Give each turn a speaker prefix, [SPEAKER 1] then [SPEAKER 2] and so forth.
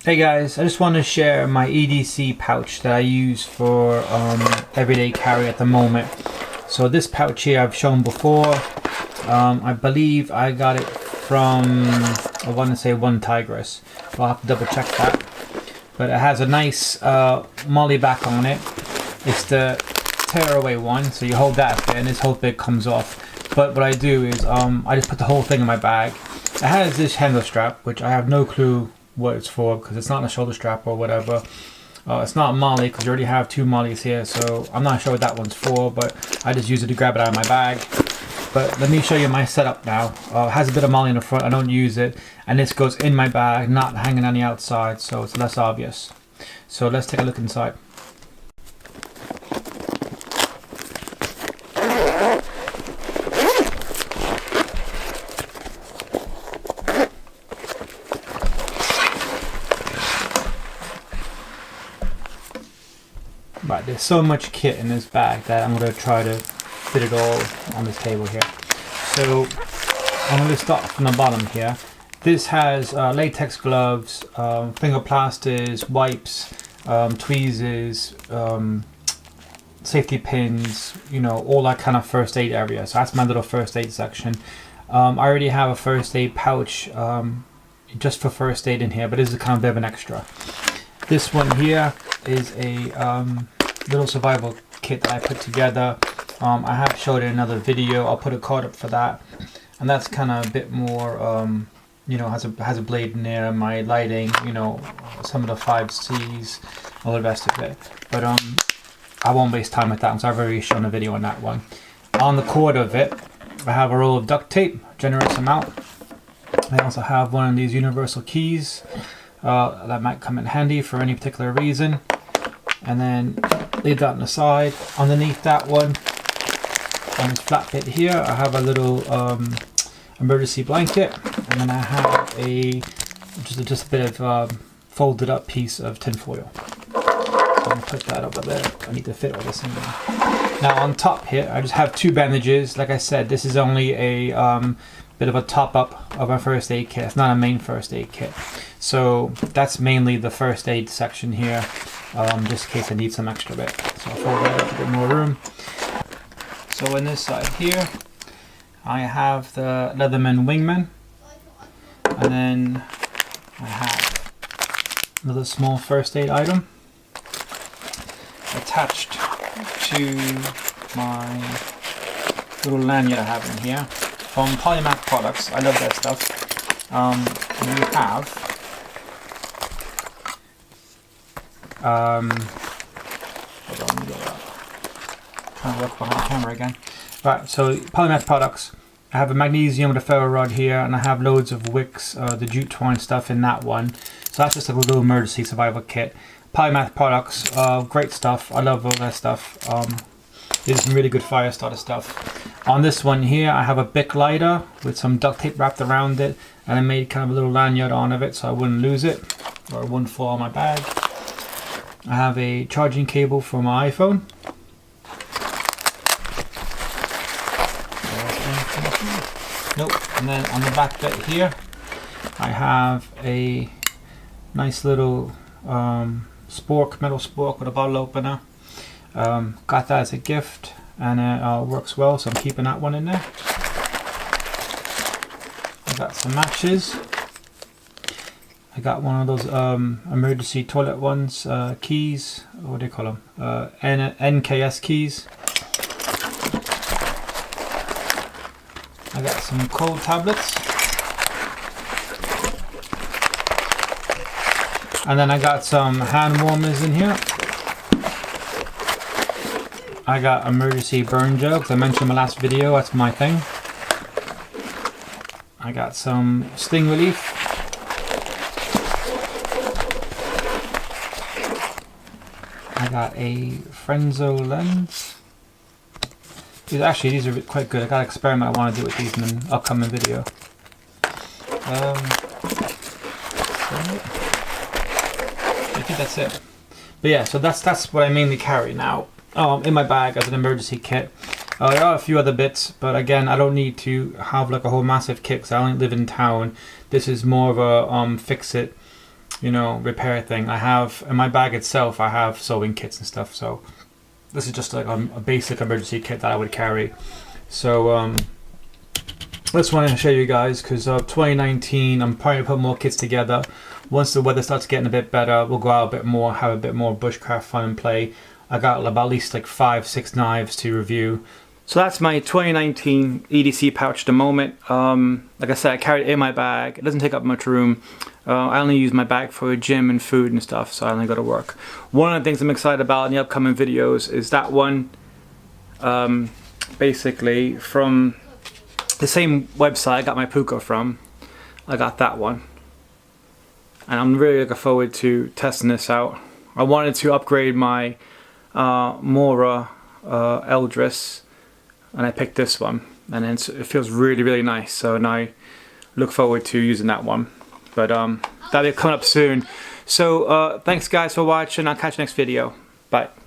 [SPEAKER 1] Hey guys, I just want to share my EDC pouch that I use for everyday carry at the moment. So this pouch here I've shown before. I believe I got it from, I want to say One Tigress. I'll have to double check that. But it has a nice molly back on it. It's the tearaway one, so you hold that bit and this whole bit comes off. But what I do is I just put the whole thing in my bag. It has this handle strap, which I have no clue what it's for because it's not a shoulder strap or whatever. It's not a molly because you already have two mollies here, so I'm not sure what that one's for, but I just use it to grab it out of my bag. But let me show you my setup now. It has a bit of molly in the front, I don't use it, and this goes in my bag, not hanging on the outside, so it's less obvious. So let's take a look inside. Right, there's so much kit in this bag that I'm going to try to fit it all on this table here. So I'm going to start from the bottom here. This has latex gloves, finger plasters, wipes, tweezers, safety pins, you know, all that kind of first aid area. So that's my little first aid section. I already have a first aid pouch just for first aid in here, but this is kind of a bit of an extra. This one here is a little survival kit that I put together. I have showed it in another video. I'll put a card up for that, and that's kind of a bit more you know, has a blade in there, my lighting, you know, some of the 5Cs, all the rest of it. But I won't waste time with that one, so I've already shown a video on that one. On the cord of it, I have a roll of duct tape, generous amount. I also have one of these universal keys that might come in handy for any particular reason. And then leave that on the side. Underneath that one, on this flat bit here, I have a little emergency blanket, and then I have just a bit of folded up piece of tin foil. So I'm gonna put that over there. I need to fit all this in there. Now on top here, I just have two bandages. Like I said, this is only a bit of a top up of my first aid kit. It's not a main first aid kit. So that's mainly the first aid section here, just in case I need some extra bit. So I'll fold that up a bit more room. So in this side here, I have the Leatherman Wingman, and then I have another small first aid item attached to my little lanyard I have in here from Polymath Products. I love their stuff. You have hold on, let me go up. Trying to look behind the camera again. Right, so Polymath Products. I have a magnesium with a ferro rod here, and I have loads of wicks, the jute twine stuff in that one. So that's just a little emergency survival kit. Polymath Products, great stuff. I love all that stuff. There's some really good fire starter stuff. On this one here, I have a Bic lighter with some duct tape wrapped around it, and I made kind of a little lanyard on of it so I wouldn't lose it or it wouldn't fall on my bag. I have a charging cable for my iPhone. Nope. And then on the back bit here, I have a nice little spork, metal spork with a bottle opener. Got that as a gift, and it works well, so I'm keeping that one in there. I got some matches. I got one of those emergency toilet ones, keys, what do you call them? NKS keys. I got some cold tablets. And then I got some hand warmers in here. I got emergency burn gel, because I mentioned in my last video, that's my thing. I got some sting relief. I got a Frenzo lens. These are quite good. I got an experiment I want to do with these in an upcoming video. I think that's it. But yeah, so that's what I mainly carry now in my bag as an emergency kit. There are a few other bits, but again, I don't need to have like a whole massive kit because I only live in town. This is more of a fix-it you know, repair thing. I have in my bag itself, I have sewing kits and stuff. So this is just like a basic emergency kit that I would carry. So just wanted to show you guys, because 2019, I'm probably put more kits together. Once the weather starts getting a bit better, we'll go out a bit more, have a bit more bushcraft fun and play. I got about at least like 5-6 knives to review. So that's my 2019 EDC pouch at the moment. Like I said, I carry it in my bag. It doesn't take up much room. I only use my bag for gym and food and stuff, so I only go to work. One of the things I'm excited about in the upcoming videos is that one, basically from the same website I got my puka from. I got that one. And I'm really looking forward to testing this out. I wanted to upgrade my Mora Eldris, and I picked this one, and it feels really, really nice. So now I look forward to using that one. But that'll be coming up soon. So thanks guys for watching. I'll catch you next video. Bye.